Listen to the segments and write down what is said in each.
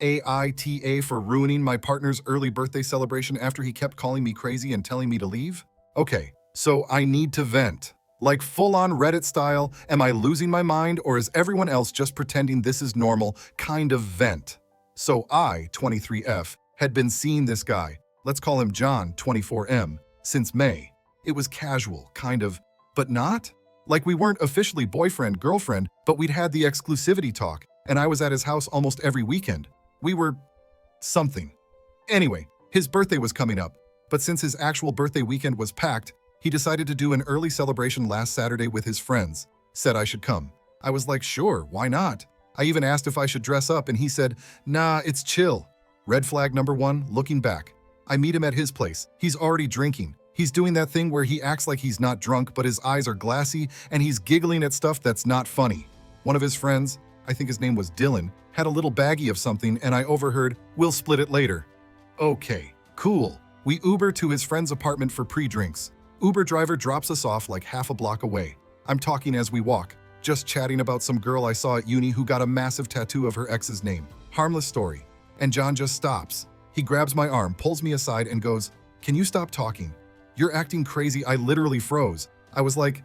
AITA for ruining my partner's early birthday celebration after he kept calling me crazy and telling me to leave? Okay, so I need to vent. Like full-on Reddit style, am I losing my mind or is everyone else just pretending this is normal kind of vent? So I, 23F, had been seeing this guy, let's call him John, 24M, since May. It was casual, kind of, but not? Like we weren't officially boyfriend, girlfriend, but we'd had the exclusivity talk, and I was at his house almost every weekend. We were something. Anyway, his birthday was coming up, but since his actual birthday weekend was packed, he decided to do an early celebration last Saturday with his friends. Said I should come. I was like, sure, why not? I even asked if I should dress up, and he said, nah, it's chill. Red flag number one, looking back. I meet him at his place. He's already drinking. He's doing that thing where he acts like he's not drunk, but his eyes are glassy, and he's giggling at stuff that's not funny. One of his friends, I think his name was Dylan, had a little baggie of something, and I overheard, we'll split it later. Okay, cool. We Uber to his friend's apartment for pre-drinks. Uber driver drops us off like half a block away. I'm talking as we walk, just chatting about some girl I saw at uni who got a massive tattoo of her ex's name. Harmless story. And John just stops. He grabs my arm, pulls me aside, and goes, can you stop talking? You're acting crazy. I literally froze. I was like,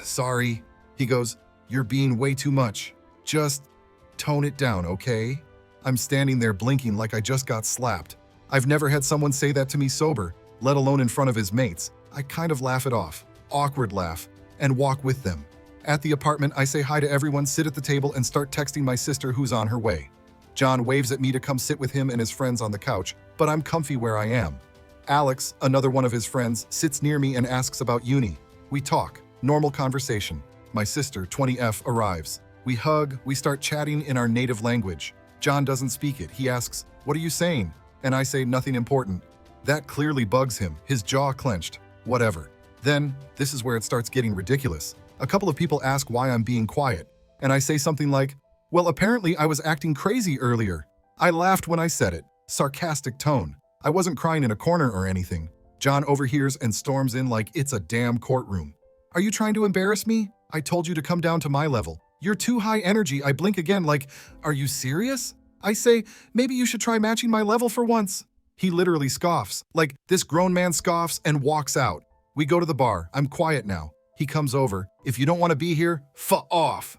sorry. He goes, you're being way too much. Just tone it down, okay? I'm standing there blinking like I just got slapped. I've never had someone say that to me sober, let alone in front of his mates. I kind of laugh it off, awkward laugh, and walk with them. At the apartment, I say hi to everyone, sit at the table, and start texting my sister who's on her way. John waves at me to come sit with him and his friends on the couch, but I'm comfy where I am. Alex, another one of his friends, sits near me and asks about uni. We talk, normal conversation. My sister, 20F, arrives. We hug, we start chatting in our native language. John doesn't speak it. He asks, what are you saying? And I say nothing important. That clearly bugs him, his jaw clenched. Whatever. Then, this is where it starts getting ridiculous. A couple of people ask why I'm being quiet, and I say something like, well, apparently I was acting crazy earlier. I laughed when I said it. Sarcastic tone. I wasn't crying in a corner or anything. John overhears and storms in like it's a damn courtroom. Are you trying to embarrass me? I told you to come down to my level. You're too high energy. I blink again like, are you serious? I say, maybe you should try matching my level for once. He literally scoffs, like this grown man scoffs, and walks out. We go to the bar. I'm quiet now. He comes over. If you don't want to be here, off.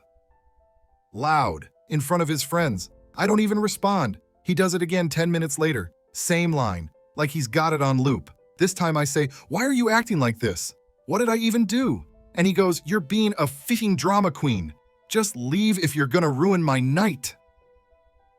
Loud, in front of his friends. I don't even respond. He does it again 10 minutes later. Same line, like he's got it on loop. This time I say, why are you acting like this? What did I even do? And he goes, you're being a fitting drama queen. Just leave if you're gonna ruin my night.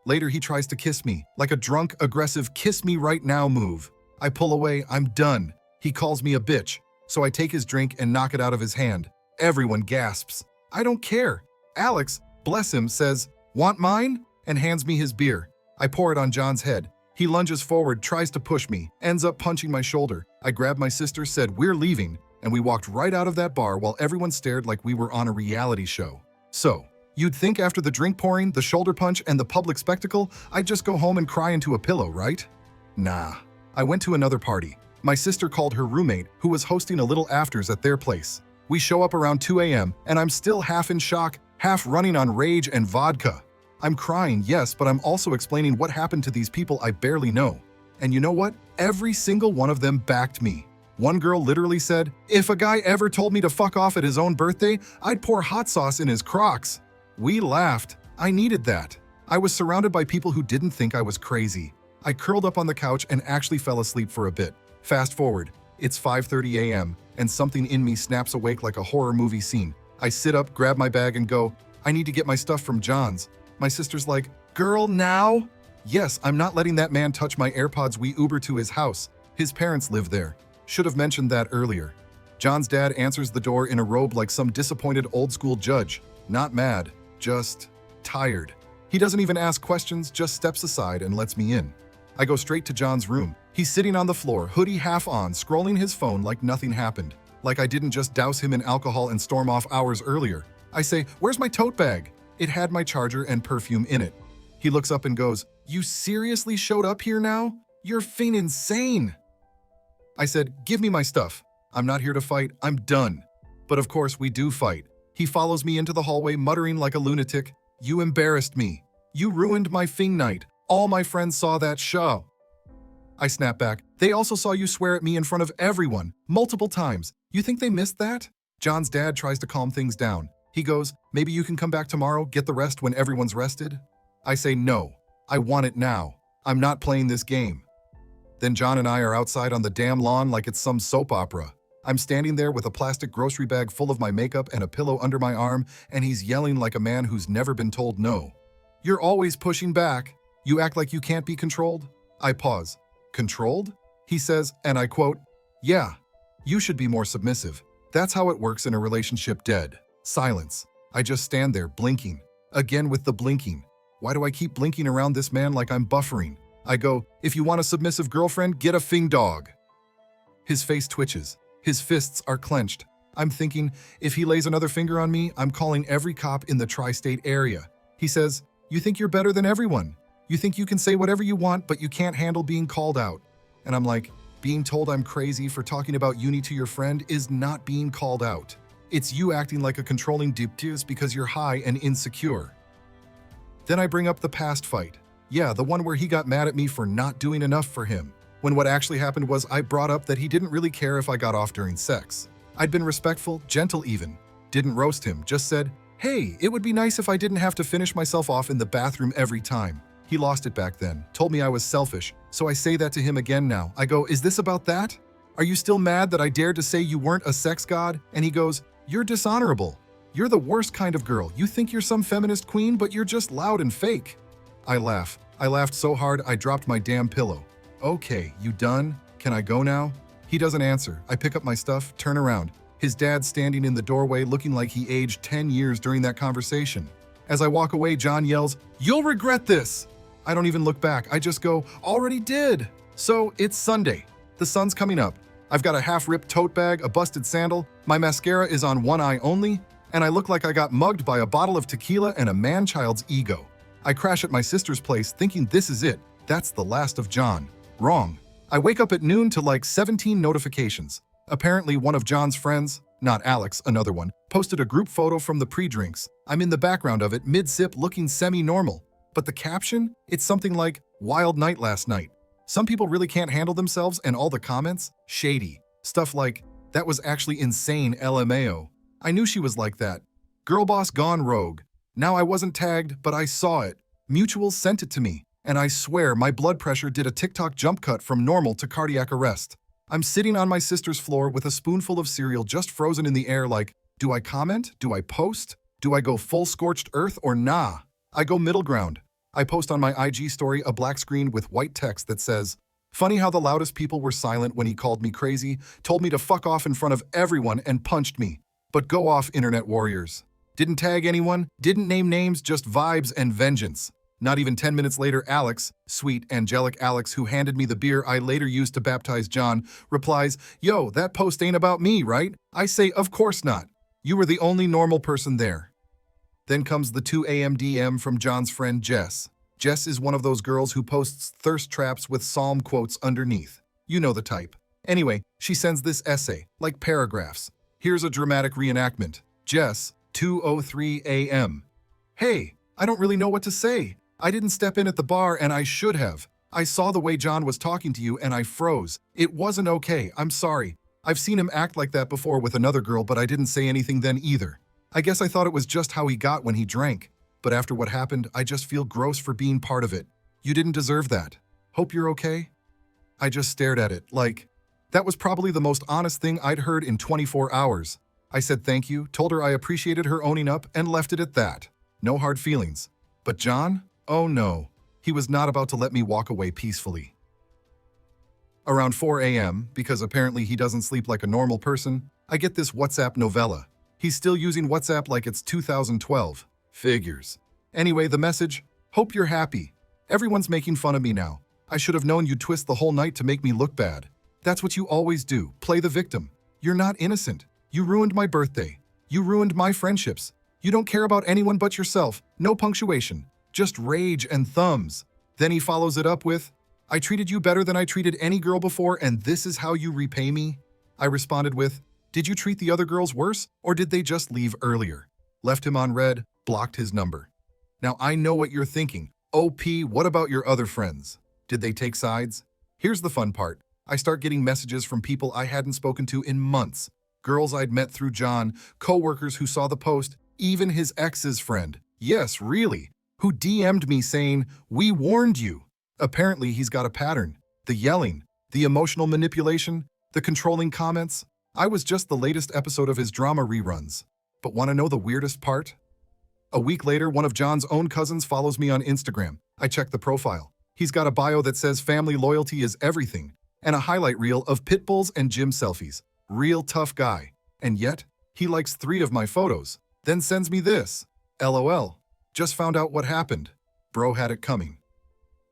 Later he tries to kiss me, like a drunk, aggressive kiss me right now move. I pull away, I'm done. He calls me a bitch, so I take his drink and knock it out of his hand. Everyone gasps. I don't care. Alex, bless him, says, want mine? And hands me his beer. I pour it on John's head. He lunges forward, tries to push me, ends up punching my shoulder. I grabbed my sister, said, we're leaving, and we walked right out of that bar while everyone stared like we were on a reality show. So, you'd think after the drink pouring, the shoulder punch, and the public spectacle, I'd just go home and cry into a pillow, right? Nah. I went to another party. My sister called her roommate, who was hosting a little afters at their place. We show up around 2 a.m., and I'm still half in shock, half running on rage and vodka. I'm crying, yes, but I'm also explaining what happened to these people I barely know. And you know what? Every single one of them backed me. One girl literally said, if a guy ever told me to fuck off at his own birthday, I'd pour hot sauce in his Crocs. We laughed. I needed that. I was surrounded by people who didn't think I was crazy. I curled up on the couch and actually fell asleep for a bit. Fast forward. It's 5:30 a.m., and something in me snaps awake like a horror movie scene. I sit up, grab my bag, and go, I need to get my stuff from John's. My sister's like, girl, now? Yes, I'm not letting that man touch my AirPods. We Uber to his house. His parents live there. Should have mentioned that earlier. John's dad answers the door in a robe like some disappointed old-school judge. Not mad, just tired. He doesn't even ask questions, just steps aside and lets me in. I go straight to John's room. He's sitting on the floor, hoodie half on, scrolling his phone like nothing happened. Like I didn't just douse him in alcohol and storm off hours earlier. I say, where's my tote bag? It had my charger and perfume in it. He looks up and goes, you seriously showed up here now? You're f***ing insane. I said, give me my stuff. I'm not here to fight, I'm done. But of course we do fight. He follows me into the hallway muttering like a lunatic, you embarrassed me. You ruined my f***ing night. All my friends saw that show. I snap back. They also saw you swear at me in front of everyone, multiple times. You think they missed that? John's dad tries to calm things down. He goes, maybe you can come back tomorrow, get the rest when everyone's rested? I say no. I want it now. I'm not playing this game. Then John and I are outside on the damn lawn like it's some soap opera. I'm standing there with a plastic grocery bag full of my makeup and a pillow under my arm, and he's yelling like a man who's never been told no. You're always pushing back. You act like you can't be controlled. I pause. Controlled? He says, and I quote, yeah, you should be more submissive. That's how it works in a relationship. Dead. Silence. I just stand there blinking. Again with the blinking. Why do I keep blinking around this man like I'm buffering? I go, if you want a submissive girlfriend, get a fing dog. His face twitches. His fists are clenched. I'm thinking, if he lays another finger on me, I'm calling every cop in the tri-state area. He says, you think you're better than everyone. You think you can say whatever you want, but you can't handle being called out. And I'm like, being told I'm crazy for talking about uni to your friend is not being called out. It's you acting like a controlling diptus because you're high and insecure. Then I bring up the past fight. Yeah, the one where he got mad at me for not doing enough for him. When what actually happened was I brought up that he didn't really care if I got off during sex. I'd been respectful, gentle even. Didn't roast him, just said, hey, it would be nice if I didn't have to finish myself off in the bathroom every time. He lost it back then, told me I was selfish, so I say that to him again now. I go, is this about that? Are you still mad that I dared to say you weren't a sex god? And he goes, you're dishonorable. You're the worst kind of girl. You think you're some feminist queen, but you're just loud and fake. I laugh. I laughed so hard I dropped my damn pillow. Okay, you done? Can I go now? He doesn't answer. I pick up my stuff, turn around. His dad's standing in the doorway looking like he aged 10 years during that conversation. As I walk away, John yells, you'll regret this. I don't even look back. I just go, already did. So it's Sunday. The sun's coming up. I've got a half-ripped tote bag, a busted sandal, my mascara is on one eye only, and I look like I got mugged by a bottle of tequila and a man-child's ego. I crash at my sister's place thinking this is it. That's the last of John. Wrong. I wake up at noon to like 17 notifications. Apparently one of John's friends, not Alex, another one, posted a group photo from the pre-drinks. I'm in the background of it, mid-sip, looking semi-normal. But the caption? It's something like, wild night last night. Some people really can't handle themselves, and all the comments? Shady. Stuff like, that was actually insane, LMAO. I knew she was like that. Girl boss gone rogue. Now I wasn't tagged, but I saw it. Mutuals sent it to me. And I swear my blood pressure did a TikTok jump cut from normal to cardiac arrest. I'm sitting on my sister's floor with a spoonful of cereal just frozen in the air like, do I comment? Do I post? Do I go full scorched earth or nah? I go middle ground. I post on my IG story a black screen with white text that says, funny how the loudest people were silent when he called me crazy, told me to fuck off in front of everyone and punched me. But go off, internet warriors. Didn't tag anyone, didn't name names, just vibes and vengeance. Not even 10 minutes later, Alex, sweet, angelic Alex, who handed me the beer I later used to baptize John, replies, yo, that post ain't about me, right? I say, of course not. You were the only normal person there. Then comes the 2 a.m. DM from John's friend Jess. Jess is one of those girls who posts thirst traps with psalm quotes underneath. You know the type. Anyway, she sends this essay, like paragraphs. Here's a dramatic reenactment. Jess, 2:03 a.m. Hey, I don't really know what to say. I didn't step in at the bar and I should have. I saw the way John was talking to you and I froze. It wasn't okay. I'm sorry. I've seen him act like that before with another girl, but I didn't say anything then either. I guess I thought it was just how he got when he drank. But after what happened, I just feel gross for being part of it. You didn't deserve that. Hope you're okay? I just stared at it, like, that was probably the most honest thing I'd heard in 24 hours. I said thank you, told her I appreciated her owning up, and left it at that. No hard feelings. But John? Oh no. He was not about to let me walk away peacefully. Around 4 a.m., because apparently he doesn't sleep like a normal person, I get this WhatsApp novella. He's still using WhatsApp like it's 2012. Figures. Anyway, the message, hope you're happy. Everyone's making fun of me now. I should have known you'd twist the whole night to make me look bad. That's what you always do, play the victim. You're not innocent. You ruined my birthday. You ruined my friendships. You don't care about anyone but yourself. No punctuation. Just rage and thumbs. Then he follows it up with, I treated you better than I treated any girl before, and this is how you repay me? I responded with, did you treat the other girls worse, or did they just leave earlier? Left him on red, blocked his number. Now I know what you're thinking. OP, what about your other friends? Did they take sides? Here's the fun part. I start getting messages from people I hadn't spoken to in months. Girls I'd met through John, coworkers who saw the post, even his ex's friend. Yes, really. Who DM'd me saying, "We warned you." Apparently, he's got a pattern. The yelling, the emotional manipulation, the controlling comments. I was just the latest episode of his drama reruns. But want to know the weirdest part? A week later, one of John's own cousins follows me on Instagram. I check the profile. He's got a bio that says family loyalty is everything, and a highlight reel of pit bulls and gym selfies. Real tough guy. And yet, he likes 3 of my photos, then sends me this. LOL. Just found out what happened. Bro had it coming.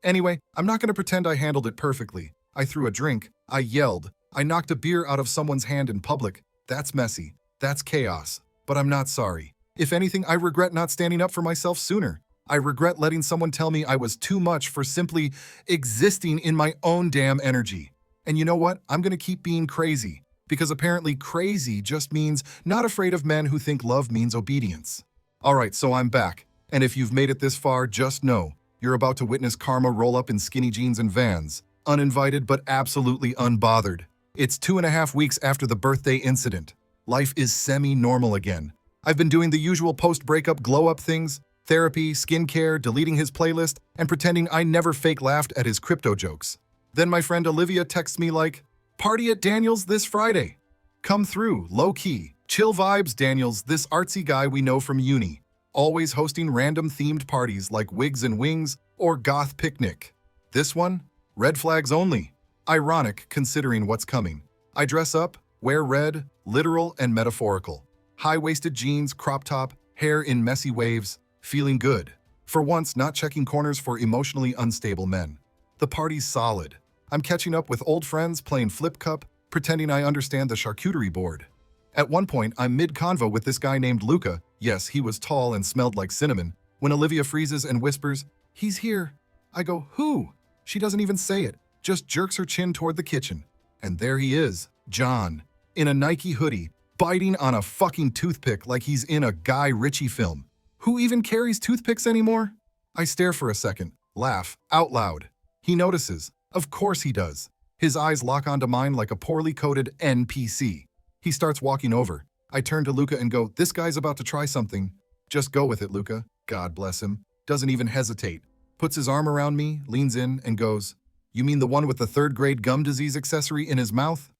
Anyway, I'm not going to pretend I handled it perfectly. I threw a drink. I yelled. I knocked a beer out of someone's hand in public. That's messy. That's chaos. But I'm not sorry. If anything, I regret not standing up for myself sooner. I regret letting someone tell me I was too much for simply existing in my own damn energy. And you know what? I'm going to keep being crazy. Because apparently crazy just means not afraid of men who think love means obedience. Alright, so I'm back. And if you've made it this far, just know, you're about to witness karma roll up in skinny jeans and Vans. Uninvited but absolutely unbothered. It's 2.5 weeks after the birthday incident. Life is semi-normal again. I've been doing the usual post-breakup glow-up things, therapy, skincare, deleting his playlist, and pretending I never fake laughed at his crypto jokes. Then my friend Olivia texts me like, "Party at Daniel's this Friday. Come through, low-key. Chill vibes, Daniel's, this artsy guy we know from uni. Always hosting random themed parties like Wigs and Wings or Goth Picnic. This one? Red flags only. Ironic considering what's coming. I dress up, wear red, literal and metaphorical. High-waisted jeans, crop top, hair in messy waves, feeling good. For once, not checking corners for emotionally unstable men. The party's solid. I'm catching up with old friends, playing flip cup, pretending I understand the charcuterie board. At one point, I'm mid-convo with this guy named Luca. Yes, he was tall and smelled like cinnamon. When Olivia freezes and whispers, "He's here." I go, "Who?" She doesn't even say it, just jerks her chin toward the kitchen. And there he is, John, in a Nike hoodie, biting on a fucking toothpick like he's in a Guy Ritchie film. Who even carries toothpicks anymore? I stare for a second, laugh, out loud. He notices. Of course he does. His eyes lock onto mine like a poorly coded NPC. He starts walking over. I turn to Luca and go, "This guy's about to try something." "Just go with it, Luca." God bless him. Doesn't even hesitate. Puts his arm around me, leans in, and goes, "You mean the one with the 3rd-grade gum disease accessory in his mouth?"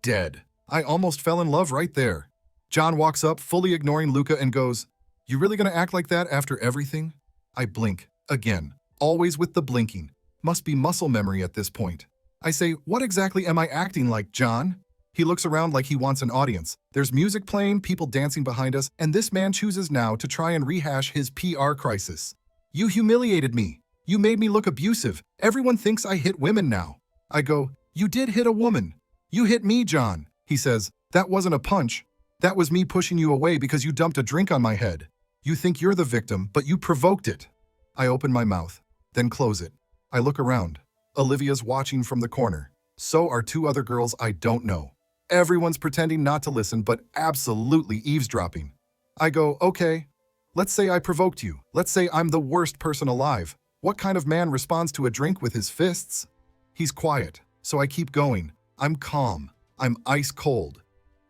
Dead. I almost fell in love right there. John walks up, fully ignoring Luca, and goes, "You really gonna act like that after everything?" I blink. Again. Always with the blinking. Must be muscle memory at this point. I say, "What exactly am I acting like, John?" He looks around like he wants an audience. There's music playing, people dancing behind us, and this man chooses now to try and rehash his PR crisis. "You humiliated me. You made me look abusive. Everyone thinks I hit women now." I go, "You did hit a woman. You hit me, John." He says, "That wasn't a punch. That was me pushing you away because you dumped a drink on my head. You think you're the victim, but you provoked it." I open my mouth, then close it. I look around. Olivia's watching from the corner. So are 2 other girls I don't know. Everyone's pretending not to listen, but absolutely eavesdropping. I go, "Okay, let's say I provoked you. Let's say I'm the worst person alive. What kind of man responds to a drink with his fists?" He's quiet, so I keep going. I'm calm. I'm ice cold.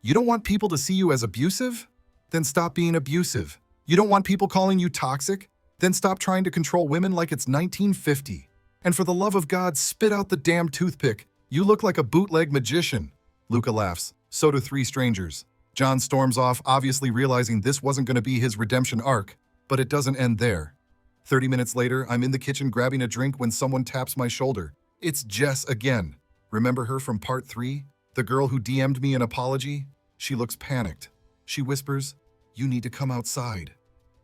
"You don't want people to see you as abusive? Then stop being abusive. You don't want people calling you toxic? Then stop trying to control women like it's 1950. And for the love of God, spit out the damn toothpick. You look like a bootleg magician." Luca laughs. So do 3 strangers. John storms off, obviously realizing this wasn't going to be his redemption arc. But it doesn't end there. 30 minutes later, I'm in the kitchen grabbing a drink when someone taps my shoulder. It's Jess again. Remember her from part 3? The girl who DM'd me an apology? She looks panicked. She whispers, "You need to come outside."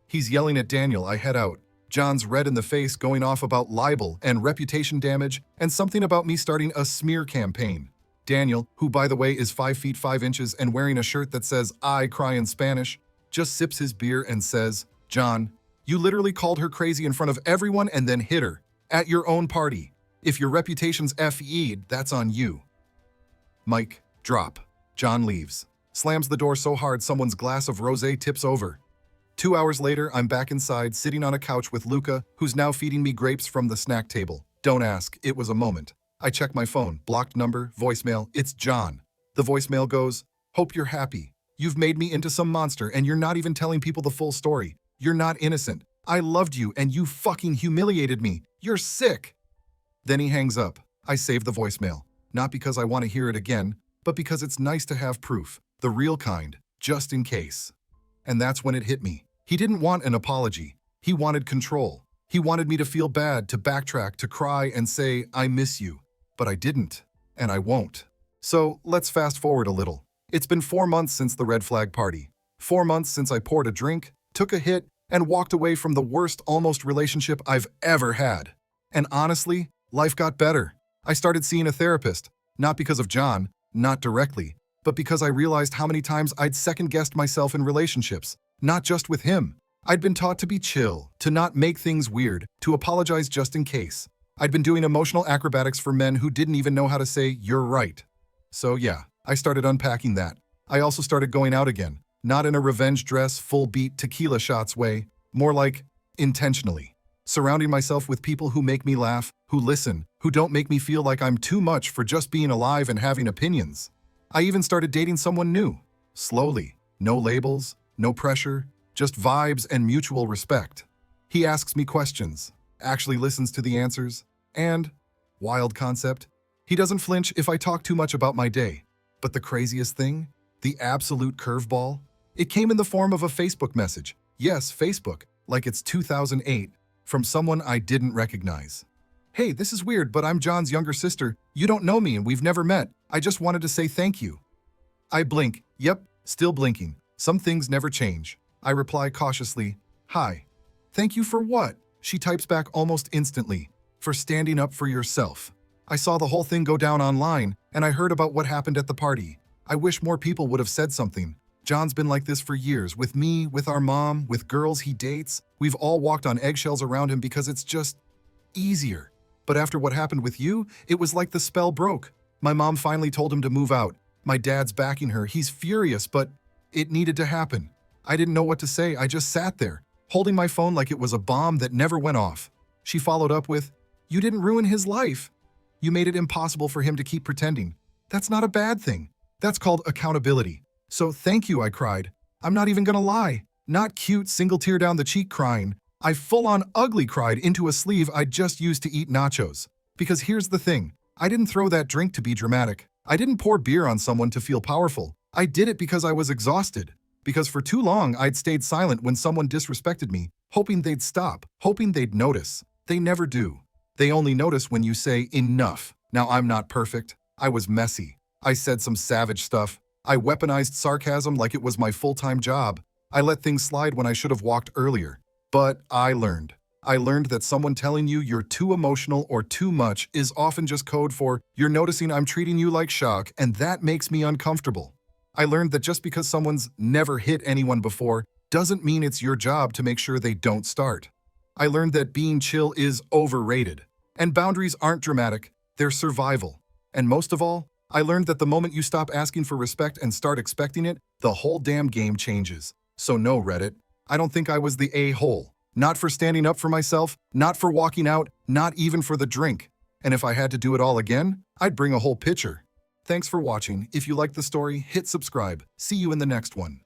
He's yelling at Daniel. I head out. John's red in the face, going off about libel and reputation damage and something about me starting a smear campaign. Daniel, who by the way is 5 feet 5 inches and wearing a shirt that says "I cry" in Spanish, just sips his beer and says, "John, you literally called her crazy in front of everyone and then hit her. At your own party. If your reputation's FE'd, that's on you." Mic, drop. John leaves. Slams the door so hard someone's glass of rosé tips over. 2 hours later, I'm back inside, sitting on a couch with Luca, who's now feeding me grapes from the snack table. Don't ask, it was a moment. I check my phone, blocked number, voicemail, it's John. The voicemail goes, "Hope you're happy. You've made me into some monster and you're not even telling people the full story. You're not innocent. I loved you and you fucking humiliated me. You're sick." Then he hangs up. I save the voicemail, not because I want to hear it again, but because it's nice to have proof, the real kind, just in case. And that's when it hit me. He didn't want an apology. He wanted control. He wanted me to feel bad, to backtrack, to cry and say, "I miss you." But I didn't, and I won't. So let's fast forward a little. It's been 4 months since the red flag party. 4 months since I poured a drink, took a hit, and walked away from the worst almost relationship I've ever had. And honestly, life got better. I started seeing a therapist, not because of John, not directly, but because I realized how many times I'd second-guessed myself in relationships, not just with him. I'd been taught to be chill, to not make things weird, to apologize just in case. I'd been doing emotional acrobatics for men who didn't even know how to say, "You're right." So yeah, I started unpacking that. I also started going out again, not in a revenge dress, full beat tequila shots way, more like intentionally. Surrounding myself with people who make me laugh, who listen, who don't make me feel like I'm too much for just being alive and having opinions. I even started dating someone new. Slowly. No labels, no pressure, just vibes and mutual respect. He asks me questions, actually listens to the answers, and, wild concept, he doesn't flinch if I talk too much about my day. But the craziest thing? The absolute curveball? It came in the form of a Facebook message. Yes, Facebook, like it's 2008, from someone I didn't recognize. "Hey, this is weird, but I'm John's younger sister. You don't know me and we've never met. I just wanted to say thank you." I blink. Yep, still blinking. Some things never change. I reply cautiously, "Hi." "Thank you for what?" She types back almost instantly. "For standing up for yourself. I saw the whole thing go down online, and I heard about what happened at the party. I wish more people would have said something. John's been like this for years, with me, with our mom, with girls he dates. We've all walked on eggshells around him because it's just easier. But after what happened with you, it was like the spell broke. My mom finally told him to move out. My dad's backing her. He's furious, but it needed to happen. I didn't know what to say. I just sat there, holding my phone like it was a bomb that never went off." She followed up with, "You didn't ruin his life. You made it impossible for him to keep pretending. That's not a bad thing. That's called accountability. So thank you," I cried. "I'm not even gonna lie. Not cute, single tear down the cheek crying. I full-on ugly cried into a sleeve I'd just used to eat nachos. Because here's the thing. I didn't throw that drink to be dramatic. I didn't pour beer on someone to feel powerful. I did it because I was exhausted. Because for too long I'd stayed silent when someone disrespected me, hoping they'd stop, hoping they'd notice. They never do. They only notice when you say, 'Enough.' Now I'm not perfect. I was messy. I said some savage stuff. I weaponized sarcasm like it was my full-time job. I let things slide when I should have walked earlier. But I learned. I learned that someone telling you you're too emotional or too much is often just code for, you're noticing I'm treating you like shock, and that makes me uncomfortable. I learned that just because someone's never hit anyone before doesn't mean it's your job to make sure they don't start. I learned that being chill is overrated. And boundaries aren't dramatic, they're survival. And most of all, I learned that the moment you stop asking for respect and start expecting it, the whole damn game changes. So no, Reddit, I don't think I was the a-hole. Not for standing up for myself, not for walking out, not even for the drink. And if I had to do it all again, I'd bring a whole pitcher. Thanks for watching. If you liked the story, hit subscribe. See you in the next one.